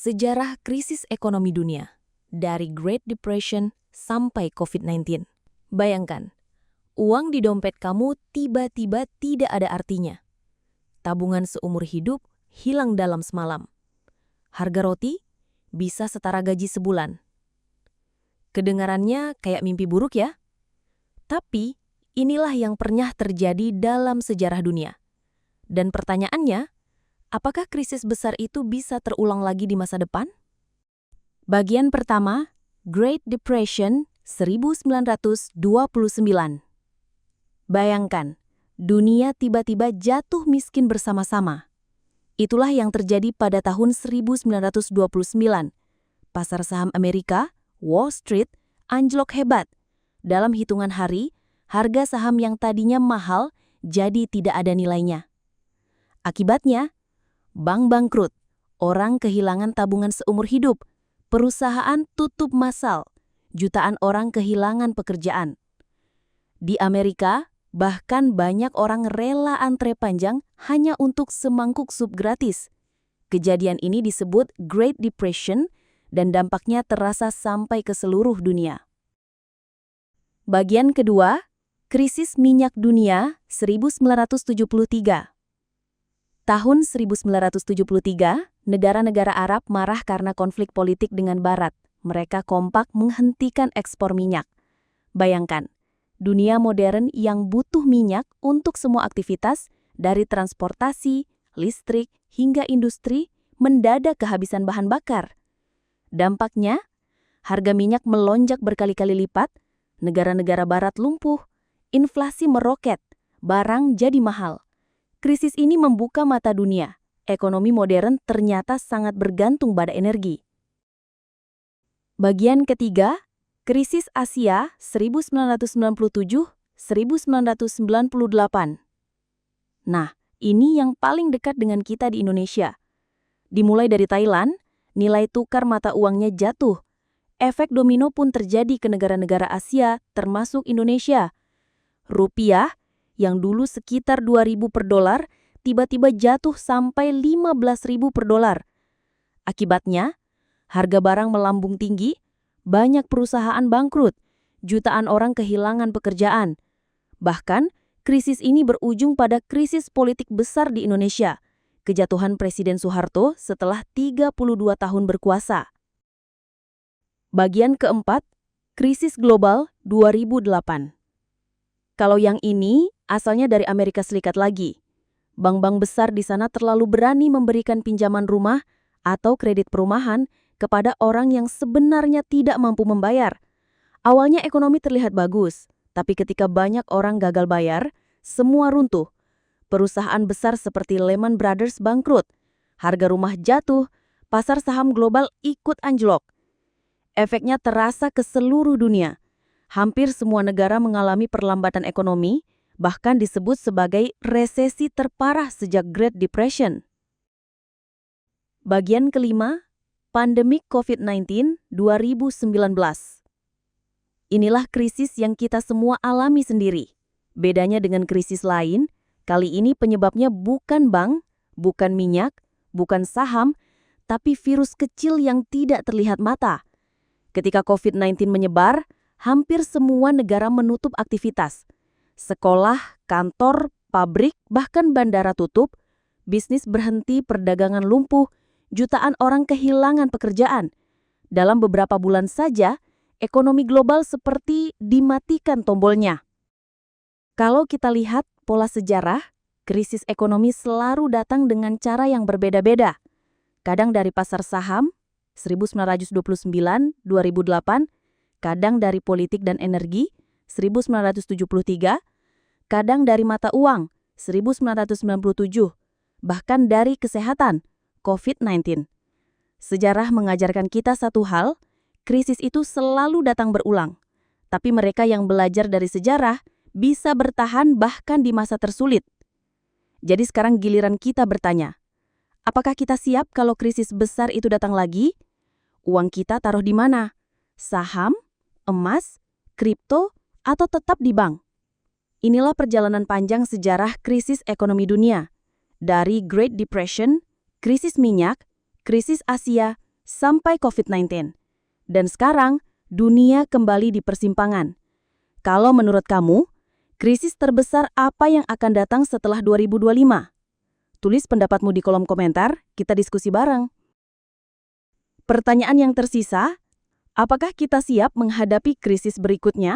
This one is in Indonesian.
Sejarah krisis ekonomi dunia, dari Great Depression sampai COVID-19. Bayangkan, uang di dompet kamu tiba-tiba tidak ada artinya. Tabungan seumur hidup hilang dalam semalam. Harga roti bisa setara gaji sebulan. Kedengarannya kayak mimpi buruk ya? Tapi inilah yang pernah terjadi dalam sejarah dunia. Dan pertanyaannya, apakah krisis besar itu bisa terulang lagi di masa depan? Bagian pertama, Great Depression 1929. Bayangkan, dunia tiba-tiba jatuh miskin bersama-sama. Itulah yang terjadi pada tahun 1929. Pasar saham Amerika, Wall Street, anjlok hebat. Dalam hitungan hari, harga saham yang tadinya mahal jadi tidak ada nilainya. Akibatnya, bank bangkrut, orang kehilangan tabungan seumur hidup, perusahaan tutup massal, jutaan orang kehilangan pekerjaan. Di Amerika, bahkan banyak orang rela antre panjang hanya untuk semangkuk sup gratis. Kejadian ini disebut Great Depression dan dampaknya terasa sampai ke seluruh dunia. Bagian kedua, krisis minyak dunia 1973. Tahun 1973, negara-negara Arab marah karena konflik politik dengan Barat. Mereka kompak menghentikan ekspor minyak. Bayangkan, dunia modern yang butuh minyak untuk semua aktivitas, dari transportasi, listrik, hingga industri, mendadak kehabisan bahan bakar. Dampaknya, harga minyak melonjak berkali-kali lipat, negara-negara Barat lumpuh, inflasi meroket, barang jadi mahal. Krisis ini membuka mata dunia. Ekonomi modern ternyata sangat bergantung pada energi. Bagian ketiga, krisis Asia 1997-1998. Nah, ini yang paling dekat dengan kita di Indonesia. Dimulai dari Thailand, nilai tukar mata uangnya jatuh. Efek domino pun terjadi ke negara-negara Asia, termasuk Indonesia. Rupiah yang dulu sekitar 2.000 per dolar, tiba-tiba jatuh sampai 15.000 per dolar. Akibatnya, harga barang melambung tinggi, banyak perusahaan bangkrut, jutaan orang kehilangan pekerjaan. Bahkan, krisis ini berujung pada krisis politik besar di Indonesia, kejatuhan Presiden Soeharto setelah 32 tahun berkuasa. Bagian keempat, krisis global 2008. Kalau yang ini asalnya dari Amerika Serikat lagi. Bank-bank besar di sana terlalu berani memberikan pinjaman rumah atau kredit perumahan kepada orang yang sebenarnya tidak mampu membayar. Awalnya ekonomi terlihat bagus, tapi ketika banyak orang gagal bayar, semua runtuh. Perusahaan besar seperti Lehman Brothers bangkrut, harga rumah jatuh, pasar saham global ikut anjlok. Efeknya terasa ke seluruh dunia. Hampir semua negara mengalami perlambatan ekonomi, bahkan disebut sebagai resesi terparah sejak Great Depression. Bagian kelima, pandemi COVID-19 2019. Inilah krisis yang kita semua alami sendiri. Bedanya dengan krisis lain, kali ini penyebabnya bukan bank, bukan minyak, bukan saham, tapi virus kecil yang tidak terlihat mata. Ketika COVID-19 menyebar, hampir semua negara menutup aktivitas. Sekolah, kantor, pabrik, bahkan bandara tutup, bisnis berhenti, perdagangan lumpuh, jutaan orang kehilangan pekerjaan. Dalam beberapa bulan saja, ekonomi global seperti dimatikan tombolnya. Kalau kita lihat pola sejarah, krisis ekonomi selalu datang dengan cara yang berbeda-beda. Kadang dari pasar saham, 1929-2008, kadang dari politik dan energi, 1973, kadang dari mata uang, 1997, bahkan dari kesehatan, COVID-19. Sejarah mengajarkan kita satu hal, krisis itu selalu datang berulang. Tapi mereka yang belajar dari sejarah bisa bertahan bahkan di masa tersulit. Jadi sekarang giliran kita bertanya, apakah kita siap kalau krisis besar itu datang lagi? Uang kita taruh di mana? Saham? Emas, kripto, atau tetap di bank? Inilah perjalanan panjang sejarah krisis ekonomi dunia. Dari Great Depression, krisis minyak, krisis Asia, sampai COVID-19. Dan sekarang, dunia kembali di persimpangan. Kalau menurut kamu, krisis terbesar apa yang akan datang setelah 2025? Tulis pendapatmu di kolom komentar, kita diskusi bareng. Pertanyaan yang tersisa, apakah kita siap menghadapi krisis berikutnya?